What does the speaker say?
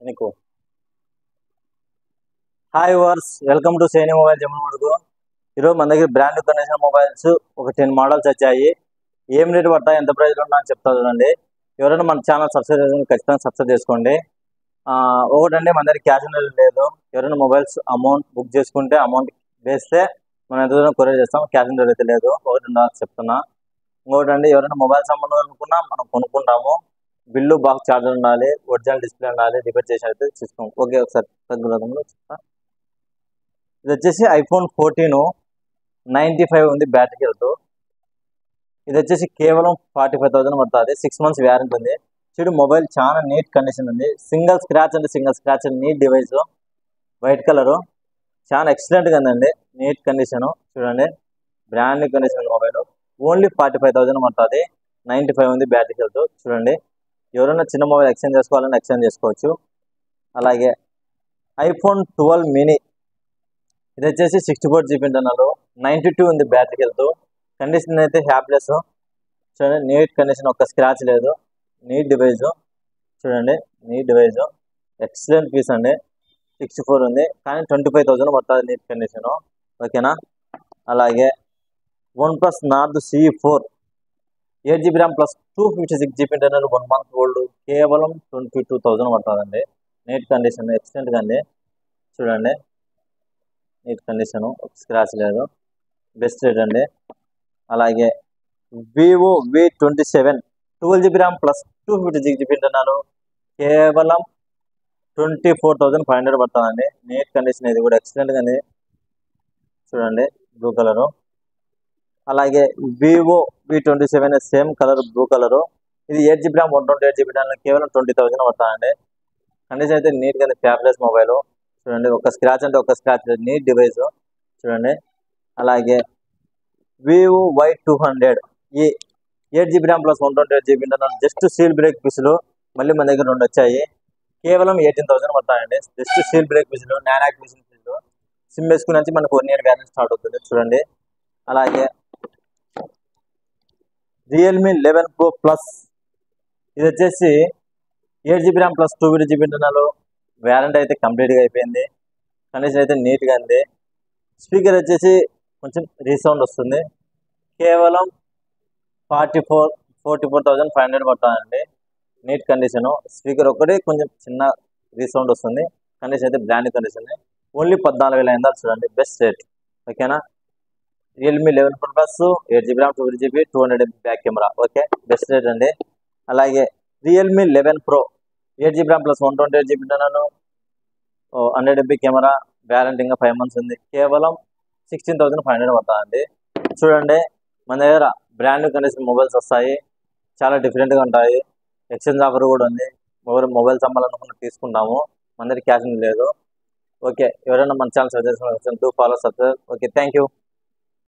నీకు hi viewers welcome to సేని mobile జమ్మడుగు. ఈరోజు మన దగ్గర బ్రాండ్ కండిషన్ మొబైల్స్ ఒక 10 మోడల్స్ వచ్చాయి. ఏం రేట్ పడతాయి, ఎంత ప్రైస్ ఉన్నా అని చెప్తా చూడండి. ఎవరైనా మన ఛానల్ సబ్స్క్రైబ్ చేసుకుని ఖచ్చితంగా సబ్స్క్రైబ్ చేసుకోండి. ఒకటండి, మన దగ్గర క్యాష్ ఆన్ డెలివరీ లేదు. ఎవరైనా మొబైల్స్ అమౌంట్ బుక్ చేసుకుంటే అమౌంట్ వేస్తే మనం ఎంత దూరం కొరియర్ చేస్తాం, క్యాష్ ఆన్ డెలివరీ లేదు. ఒకటి చెప్తున్నా. ఇంకోటండి, ఎవరైనా మొబైల్ సంబంధం అనుకున్నా మనం కొనుక్కుంటాము. బిల్లు బాక్స్ చార్జర్ ఉండాలి, ఒరిజినల్ డిస్ప్లే ఉండాలి, రిపేర్ చేసి అయితే చూసుకోం. ఓకే, ఒకసారి తగ్గుతుందో చెప్తా. ఇది వచ్చేసి ఐఫోన్ 14 95 ఉంది బ్యాటరీ హెల్త్. ఇది వచ్చేసి కేవలం 45,000 పడుతుంది. 6 months వ్యారంటీ ఉంది. చూడు, మొబైల్ చాలా నీట్ కండిషన్ ఉంది. Single scratch neat device, white colour, చాలా ఎక్సలెంట్గా ఉందండి. నీట్ కండిషను చూడండి, brand new condition mobile. Only 45,000 పడుతుంది. 95 ఉంది బ్యాటరీ హెల్త్. చూడండి, ఎవరైనా చిన్న మొబైల్ ఎక్స్చేంజ్ చేసుకోవాలని ఎక్స్చేంజ్ చేసుకోవచ్చు. అలాగే ఐఫోన్ 12 మినీ, ఇది వచ్చేసి 64 GB ఇంటర్నల్, 92 ఉంది బ్యాటరీ హెల్త్. కండిషన్ అయితే హ్యాపీలెస్. చూడండి, నీట్ కండిషన్, ఒక్క స్క్రాచ్ లేదు. నీట్ డివైజ్ చూడండి, నీట్ డివైజ్, ఎక్సలెంట్ పీస్ అండి. 64 ఉంది, కానీ 25,000 పడుతుంది నీట్ కండిషను. ఓకేనా? అలాగే OnePlus Nord CE4 8GB RAM plus 256 GB internal, 1 month old, కేవలం 22,000 పడుతుందండి. నీట్ కండిషన్, ఎక్సలెంట్గా అండి. చూడండి, నీట్ కండిషను, స్క్రాచ్ లేదు, బెస్ట్ రేట్ అండి. అలాగే Vivo V27 12GB RAM plus 256 GB internal, కేవలం 24,500 పడుతుందండి. నీట్ కండిషన్, ఇది కూడా ఎక్సలెంట్గా అండి. చూడండి, బ్లూ కలరు. అలాగే Vivo V27 same colour, blue colour. ఇది 8GB RAM 128GB ఇంటర్నల్, కేవలం 20,000 పడుతుందండి. కండిషన్ అయితే నీట్గా, ఫ్యాబ్లెస్ మొబైల్. చూడండి, ఒక స్క్రాచ్ అంటే ఒక స్క్రాచ్, నీట్ డివైస్. చూడండి, అలాగే వివో Y200 ఈ 8GB RAM plus 128GB internal, just seal break పీసులు. మళ్ళీ మన దగ్గర 2 వచ్చాయి. కేవలం 18,000 పడతాయండి. జస్ట్ సీల్ బ్రేక్ పీసులు, నానాక్ పీసులు. సిమ్ వేసుకుని వచ్చి మనకు 1 year వ్యారంటీ స్టార్ట్ అవుతుంది. చూడండి, అలాగే రియల్మీ 11 Pro ప్లస్, ఇది వచ్చేసి 8GB RAM plus 256GB internal, warranty అయితే కంప్లీట్గా అయిపోయింది. కండిషన్ అయితే నీట్గా ఉంది. స్పీకర్ వచ్చేసి కొంచెం రీసౌండ్ వస్తుంది. కేవలం 44,500 పడుతుందండి. Neat condition. స్పీకర్ ఒకటి కొంచెం చిన్న రీసౌండ్ వస్తుంది. కండిషన్ అయితే బ్రాండ్ కండిషన్. ఓన్లీ 14,500. చూడండి, బెస్ట్ రేట్. ఓకేనా? Realme 11 Pro plus 8GB RAM 256GB 200 MP back camera. Okay, best rate అండి. అలాగే Realme 11 Pro 8GB RAM plus 128GB internal, 100 MP camera, warranty ఇంకా 5 months ఉంది. కేవలం 16,500 పడుతుందండి. చూడండి, మన దగ్గర బ్రాండ్ కండిషన్ మొబైల్స్ వస్తాయి. చాలా డిఫరెంట్గా ఉంటాయి. ఎక్స్చేంజ్ ఆఫర్ కూడా ఉంది. మొబైల్స్ అమ్మాలనుకున్న తీసుకుంటాము. మన దగ్గర క్యాష్ లేదు. ఓకే, ఎవరైనా మన ఛానల్ సబ్స్క్రైబ్ చేసుకోవాలి. Follow subscribe. Okay, thank you.